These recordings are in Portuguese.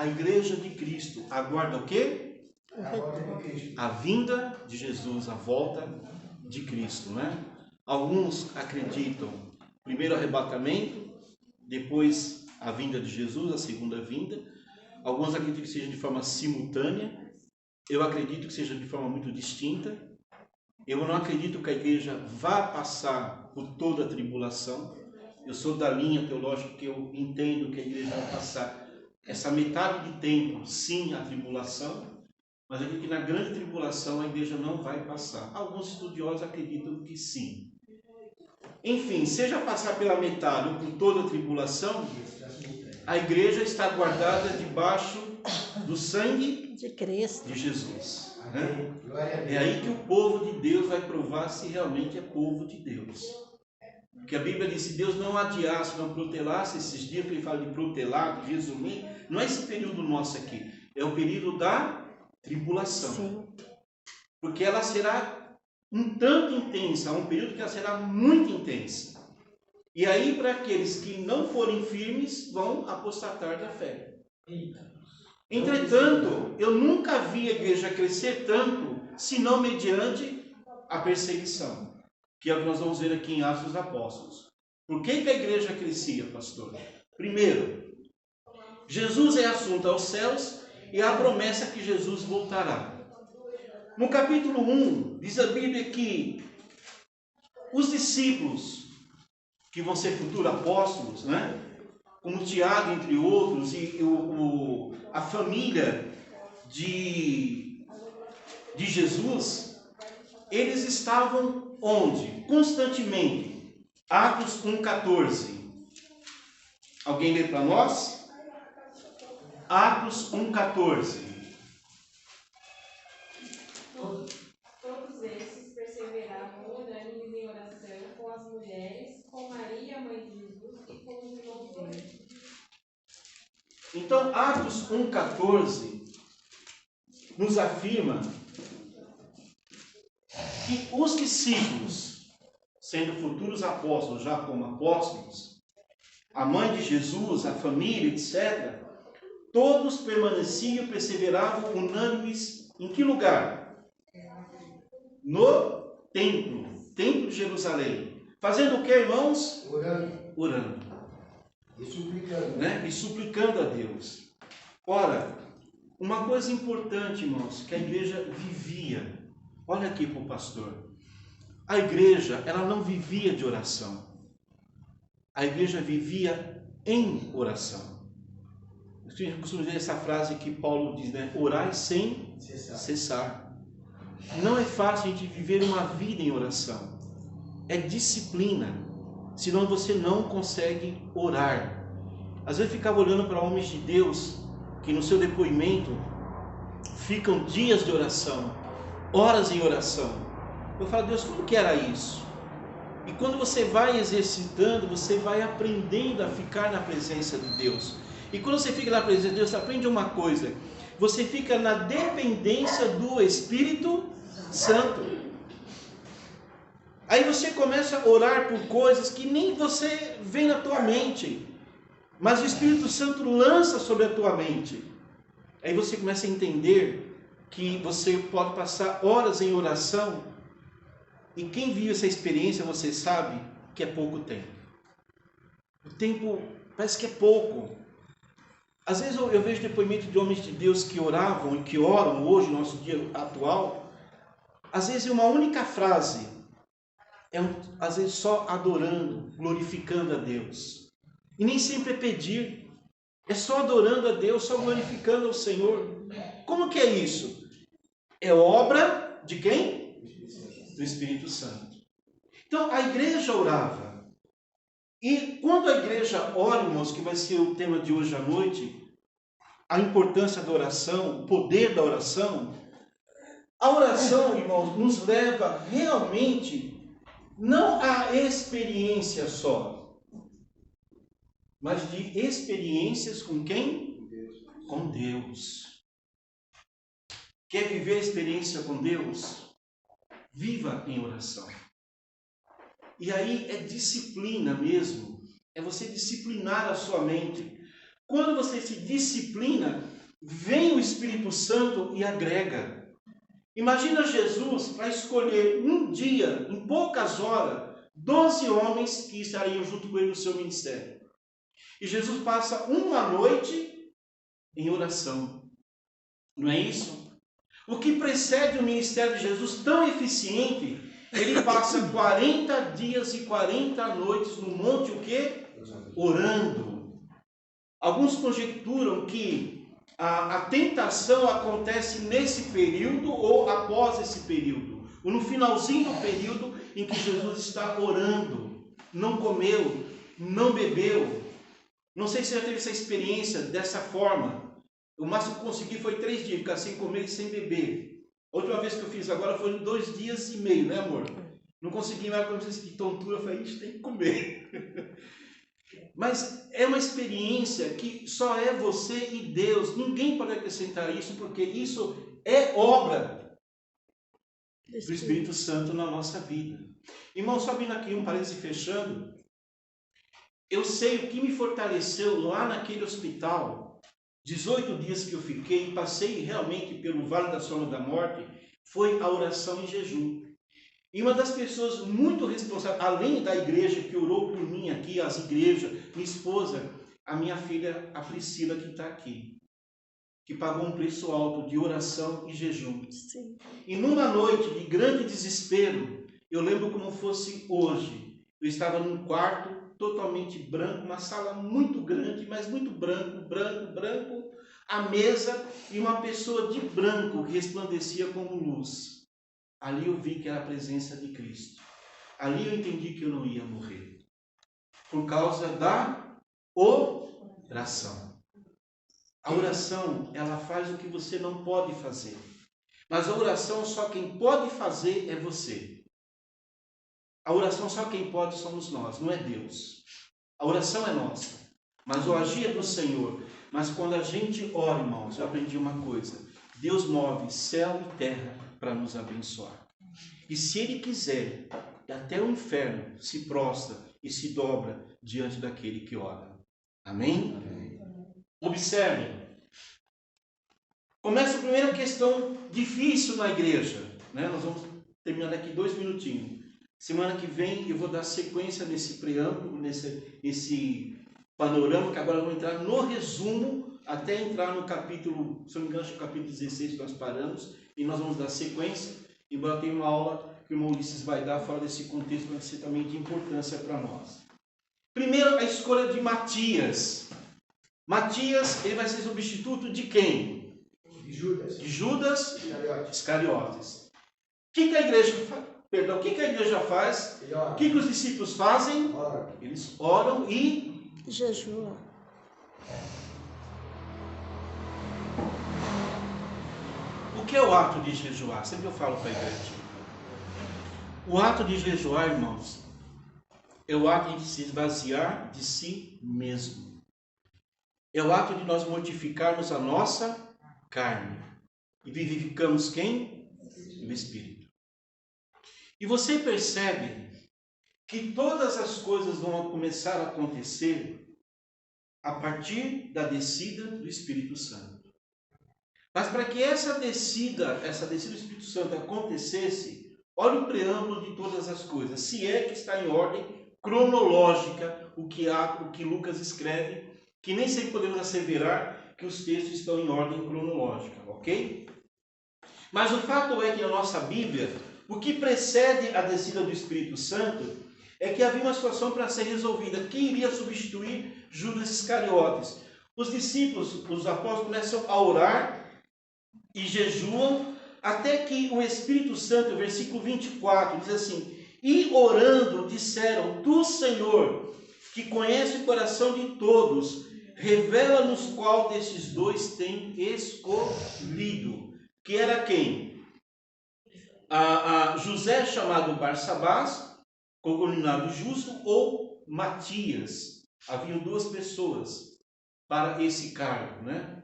A igreja de Cristo aguarda o quê? A volta de Cristo. A vinda de Jesus, a volta de Cristo, né? Alguns acreditam primeiro arrebatamento, depois a vinda de Jesus, a segunda vinda. Alguns acreditam que seja de forma simultânea. Eu acredito que seja de forma muito distinta. Eu não acredito que a igreja vá passar por toda a tribulação. Eu sou da linha teológica que eu entendo que a igreja vai passar essa metade de tempo, sim, a tribulação, mas eu acredito que na grande tribulação a igreja não vai passar. Alguns estudiosos acreditam que sim. Enfim, seja passar pela metade ou por toda a tribulação, a igreja está guardada debaixo do sangue De Cristo. de Jesus. Né? Glória a Deus. É aí que o povo de Deus vai provar se realmente é povo de Deus. Porque a Bíblia diz, se Deus não adiasse, não protelasse, esses dias que ele fala de protelar, de resumir, não é esse período nosso aqui, é o período da tribulação. Sim. Porque ela será um tanto intensa, um período que ela será muito intensa. E aí, para aqueles que não forem firmes, vão apostatar da fé. Entretanto, eu nunca vi a igreja crescer tanto, senão mediante a perseguição, que é o que nós vamos ver aqui em Atos dos Apóstolos. Por que a igreja crescia, pastor? Primeiro, Jesus é assunto aos céus e há a promessa que Jesus voltará. No capítulo 1, diz a Bíblia que os discípulos, que vão ser futuros apóstolos, né? Como Tiago, entre outros, e a família de Jesus, eles estavam onde? Constantemente. Atos 1,14. Alguém lê para nós? Atos 1,14. Todos esses perseveravam unânimes em oração com as mulheres, com Maria, mãe de Jesus, e com os irmãos dele. Então, Atos 1,14 nos afirma que os discípulos, sendo futuros apóstolos, já como apóstolos, a mãe de Jesus, a família, etc., todos permaneciam e perseveravam unânimes em que lugar? No templo de Jerusalém. Fazendo o que, irmãos? Orando. E suplicando. Né? E suplicando a Deus. Ora, uma coisa importante, irmãos, que a igreja vivia. Olha aqui para o pastor. A igreja, ela não vivia de oração. A igreja vivia em oração. Eu costumo dizer essa frase que Paulo diz, né? Orai sem cessar. Não é fácil a gente viver uma vida em oração. É disciplina. Senão você não consegue orar. Às vezes eu ficava olhando para homens de Deus que no seu depoimento ficam dias de oração, horas em oração. Eu falo, Deus, como que era isso? E quando você vai exercitando, você vai aprendendo a ficar na presença de Deus. E quando você fica na presença de Deus, você aprende uma coisa. Você fica na dependência do Espírito Santo. Aí você começa a orar por coisas que nem você vê na tua mente. Mas o Espírito Santo lança sobre a tua mente. Aí você começa a entender que você pode passar horas em oração. E quem vive essa experiência, você sabe que é pouco tempo. O tempo parece que é pouco. Às vezes eu vejo depoimento de homens de Deus que oravam e que oram hoje, no nosso dia atual. Às vezes uma única frase, às vezes só adorando, glorificando a Deus. E nem sempre é pedir, é só adorando a Deus, só glorificando ao Senhor. Como que é isso? É obra de quem? Do Espírito Santo. Então a igreja orava. E quando a igreja ora, irmãos, que vai ser o tema de hoje à noite, a importância da oração, o poder da oração, a oração, irmãos, nos leva realmente, não à experiência só, mas de experiências com quem? Com Deus. Quer viver a experiência com Deus? Viva em oração. E aí é disciplina mesmo. É você disciplinar a sua mente. quando você se disciplina, vem o Espírito Santo e agrega. Imagina Jesus para escolher um dia, em poucas horas, 12 homens que estariam junto com ele no seu ministério. E Jesus passa uma noite em oração. Não é isso? O que precede o ministério de Jesus tão eficiente, ele passa 40 dias e 40 noites no monte, o quê? Orando. Alguns conjecturam que a tentação acontece nesse período ou após esse período, ou no finalzinho do período em que Jesus está orando. Não comeu, não bebeu. Não sei se você já teve essa experiência dessa forma. O máximo que consegui foi 3 dias, ficar sem comer e sem beber. A última vez que eu fiz agora foi 2 dias e meio, né, amor? Não consegui mais, quando eu disse de tontura, eu falei, ixi, tem que comer. Mas é uma experiência que só é você e Deus. Ninguém pode acrescentar isso, porque isso é obra do Espírito Santo na nossa vida. Irmão, só vindo aqui um parênteses fechando. Eu sei o que me fortaleceu lá naquele hospital. 18 dias que eu fiquei, passei realmente pelo vale da sombra da morte, foi a oração em jejum. E uma das pessoas muito responsáveis, além da igreja que orou por mim aqui, as igrejas, minha esposa, a minha filha, a Priscila, que está aqui, que pagou um preço alto de oração e jejum. Sim. E numa noite de grande desespero, eu lembro como fosse hoje, eu estava num quarto totalmente branco, uma sala muito grande, mas muito branco, a mesa e uma pessoa de branco que resplandecia como luz. Ali eu vi que era a presença de Cristo. Ali eu entendi que eu não ia morrer. Por causa da oração. A oração, ela faz o que você não pode fazer. Mas a oração, só quem pode fazer é você. A oração, só quem pode somos nós, não é Deus. A oração é nossa, mas o agir é do Senhor. Mas quando a gente ora, irmãos, eu aprendi uma coisa. Deus move céu e terra para nos abençoar. E se Ele quiser, até o inferno se prostra e se dobra diante daquele que ora. Amém? Amém. Observem. Começa a primeira questão difícil na igreja. Né? Nós vamos terminar daqui 2 minutinhos. Semana que vem eu vou dar sequência nesse preâmbulo, nesse panorama, que agora eu vou entrar no resumo, até entrar no capítulo, se não me engano, acho que é o capítulo 16 que nós paramos, e nós vamos dar sequência, embora tenha uma aula que o irmão Ulisses vai dar fora desse contexto, vai ser também de importância para nós. Primeiro, a escolha de Matias. Matias, ele vai ser substituto de quem? De Judas. De Judas Iscariotes. O que a igreja faz? Perdão, o que a igreja faz? O que os discípulos fazem? Eles oram e jejuam. O que é o ato de jejuar? Sempre eu falo para a igreja. O ato de jejuar, irmãos, é o ato de se esvaziar de si mesmo. É o ato de nós mortificarmos a nossa carne. E vivificamos quem? O Espírito. E você percebe que todas as coisas vão começar a acontecer a partir da descida do Espírito Santo. Mas para que essa descida do Espírito Santo acontecesse, olha o preâmbulo de todas as coisas. Se é que está em ordem cronológica o que Lucas escreve, que nem sempre podemos asseverar que os textos estão em ordem cronológica, ok? Mas o fato é que na nossa Bíblia, o que precede a descida do Espírito Santo é que havia uma situação para ser resolvida. Quem iria substituir Judas Iscariotes? Os discípulos, os apóstolos, começam a orar e jejuam, até que o Espírito Santo, versículo 24, diz assim: e orando disseram, tu, Senhor, que conhece o coração de todos, revela-nos qual desses dois tem escolhido. Que era quem? José, chamado Barsabás, cognominado Justo, ou Matias. Haviam 2 pessoas para esse cargo, né?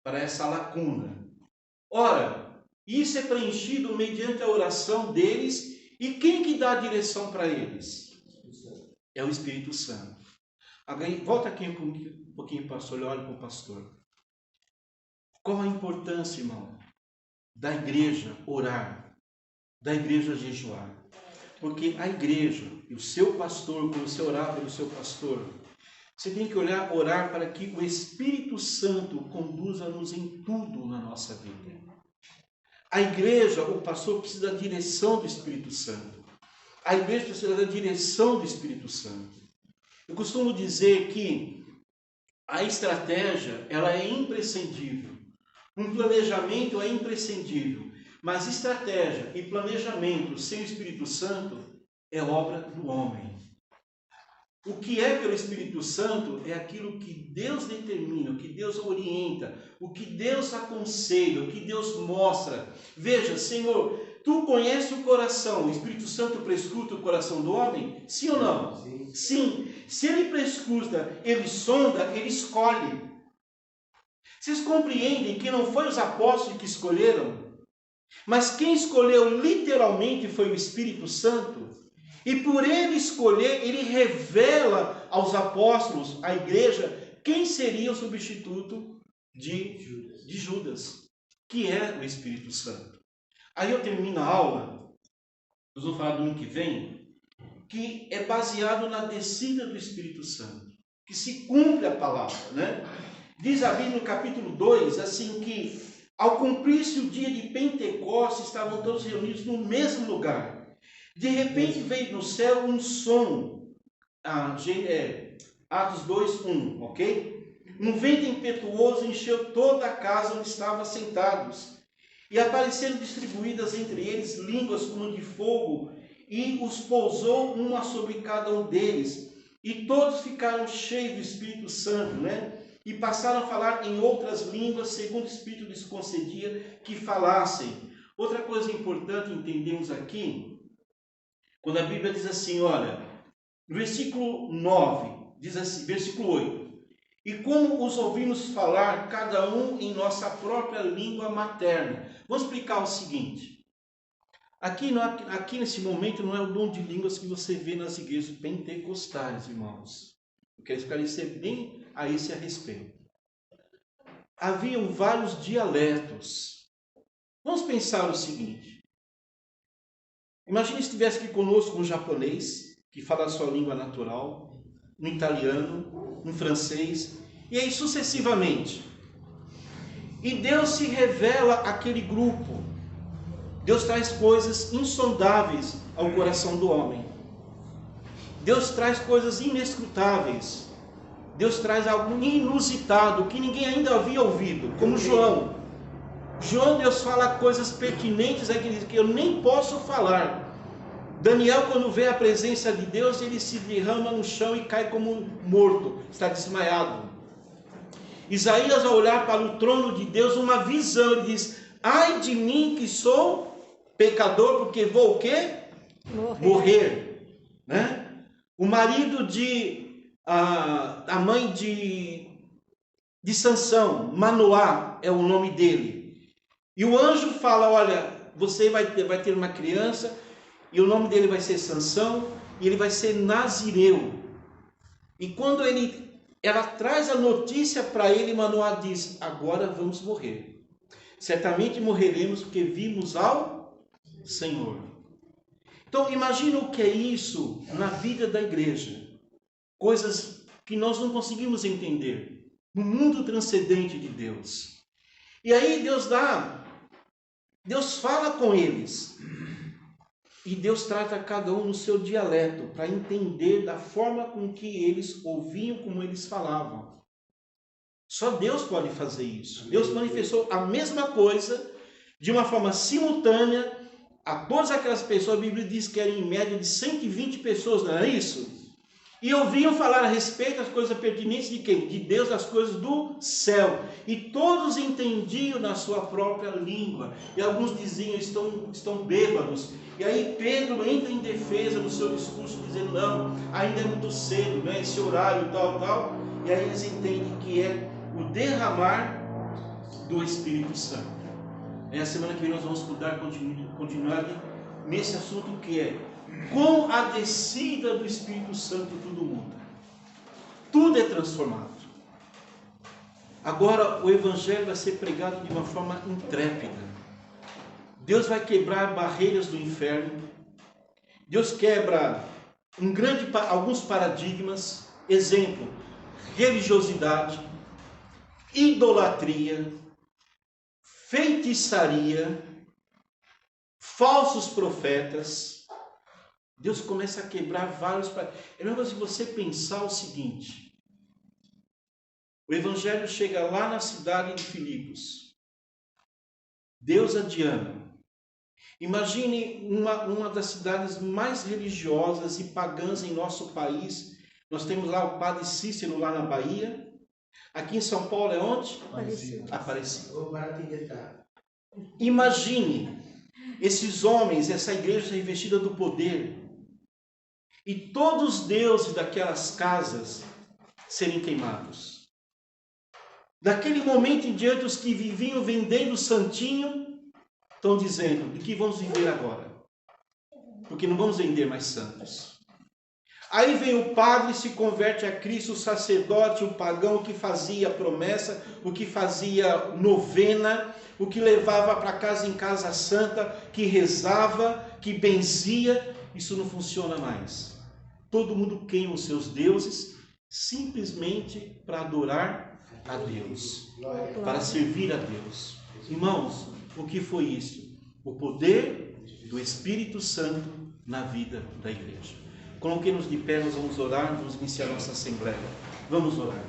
Para essa lacuna. Ora, isso é preenchido mediante a oração deles. E quem que dá a direção para eles? É o Espírito Santo. Volta aqui um pouquinho, pastor, olha para o pastor. Qual a importância, irmão, da igreja orar, da igreja jejuar? Porque a igreja e o seu pastor, quando você orar pelo seu pastor, você tem que orar para que o Espírito Santo conduza-nos em tudo na nossa vida. A igreja, o pastor precisa da direção do Espírito Santo. A igreja precisa da direção do Espírito Santo. Eu costumo dizer que a estratégia, ela é imprescindível. Um planejamento é imprescindível. Mas estratégia e planejamento sem o Espírito Santo é obra do homem. O que é pelo Espírito Santo é aquilo que Deus determina, o que Deus orienta, o que Deus aconselha, o que Deus mostra. Veja, Senhor, Tu conheces o coração, o Espírito Santo prescruta o coração do homem? Sim ou não? Sim. Sim. Se Ele prescruta, Ele sonda, Ele escolhe. Vocês compreendem que não foi os apóstolos que escolheram? Mas quem escolheu literalmente foi o Espírito Santo. E por ele escolher, ele revela aos apóstolos, à igreja, quem seria o substituto de Judas, que é o Espírito Santo. Aí eu termino a aula, nós vamos falar do ano que vem, que é baseado na descida do Espírito Santo, que se cumpre a palavra, né? Diz a Bíblia no capítulo 2, assim que ao cumprir-se o dia de Pentecostes, estavam todos reunidos no mesmo lugar. De repente veio do céu um som, Atos 2:1, ok? Um vento impetuoso encheu toda a casa onde estavam sentados, e apareceram distribuídas entre eles línguas como de fogo, e os pousou uma sobre cada um deles, e todos ficaram cheios do Espírito Santo, né? E passaram a falar em outras línguas, segundo o Espírito lhes concedia que falassem. Outra coisa importante entendemos aqui, quando a Bíblia diz assim, olha, no versículo 9, diz assim, versículo 8, e como os ouvimos falar, cada um em nossa própria língua materna. Vamos explicar o seguinte, aqui nesse momento não é o dom de línguas que você vê nas igrejas pentecostais, irmãos. Eu quero esclarecer bem a esse a respeito. Haviam vários dialetos. Vamos pensar o seguinte. Imagine se estivesse aqui conosco um japonês, que fala a sua língua natural, um italiano, um francês, e aí sucessivamente. E Deus se revela àquele grupo. Deus traz coisas insondáveis ao coração do homem. Deus traz coisas inescrutáveis. Deus traz algo inusitado, que ninguém ainda havia ouvido, como João. João, Deus fala coisas pertinentes que eu nem posso falar. Daniel, quando vê a presença de Deus, ele se derrama no chão e cai como morto, está desmaiado. Isaías, ao olhar para o trono de Deus, uma visão, ele diz, ai de mim que sou pecador, porque vou o quê? Morrer. Né? O marido a mãe de Sansão, Manoá é o nome dele. E o anjo fala, olha, você vai ter uma criança, e o nome dele vai ser Sansão, e ele vai ser nazireu. E quando ela traz a notícia para ele, Manoá diz, agora vamos morrer. Certamente morreremos porque vimos ao Senhor. Então imagina o que é isso na vida da igreja. Coisas que nós não conseguimos entender. No mundo transcendente de Deus. E aí Deus fala com eles. E Deus trata cada um no seu dialeto, para entender da forma com que eles ouviam, como eles falavam. Só Deus pode fazer isso. Deus manifestou a mesma coisa, de uma forma simultânea, a todas aquelas pessoas. A Bíblia diz que eram em média de 120 pessoas, não é isso? E ouviam falar a respeito das coisas pertinentes de quem? De Deus, das coisas do céu. E todos entendiam na sua própria língua. E alguns diziam, estão bêbados. E aí Pedro entra em defesa no seu discurso, dizendo, não, ainda é muito cedo, né? Esse horário tal. E aí eles entendem que é o derramar do Espírito Santo. A semana que vem nós vamos continuar nesse assunto que é, com a descida do Espírito Santo tudo muda. tudo é transformado. Agora o Evangelho vai ser pregado de uma forma intrépida. Deus vai quebrar barreiras do inferno. Deus quebra alguns paradigmas. Exemplo, religiosidade, idolatria, feitiçaria, falsos profetas. Deus começa a quebrar vários paradigmas. É mesmo se você pensar o seguinte: o Evangelho chega lá na cidade de Filipos. Deusa Diana. Imagine uma das cidades mais religiosas e pagãs em nosso país. Nós temos lá o Padre Cícero, lá na Bahia. Aqui em São Paulo é onde? Aparecida. Imagine esses homens, essa igreja revestida do poder, e todos os deuses daquelas casas serem queimados. Daquele momento em diante, os que viviam vendendo santinho estão dizendo: de que vamos viver agora? Porque não vamos vender mais santos. Aí vem o padre e se converte a Cristo, o sacerdote, o pagão, o que fazia promessa, o que fazia novena, o que levava para casa em casa santa, que rezava, que benzia. Isso não funciona mais. Todo mundo queima os seus deuses simplesmente para adorar a Deus, para servir a Deus. Irmãos, o que foi isso? O poder do Espírito Santo na vida da igreja. Coloquemos de pé, nós vamos orar, vamos iniciar nossa assembleia. Vamos orar.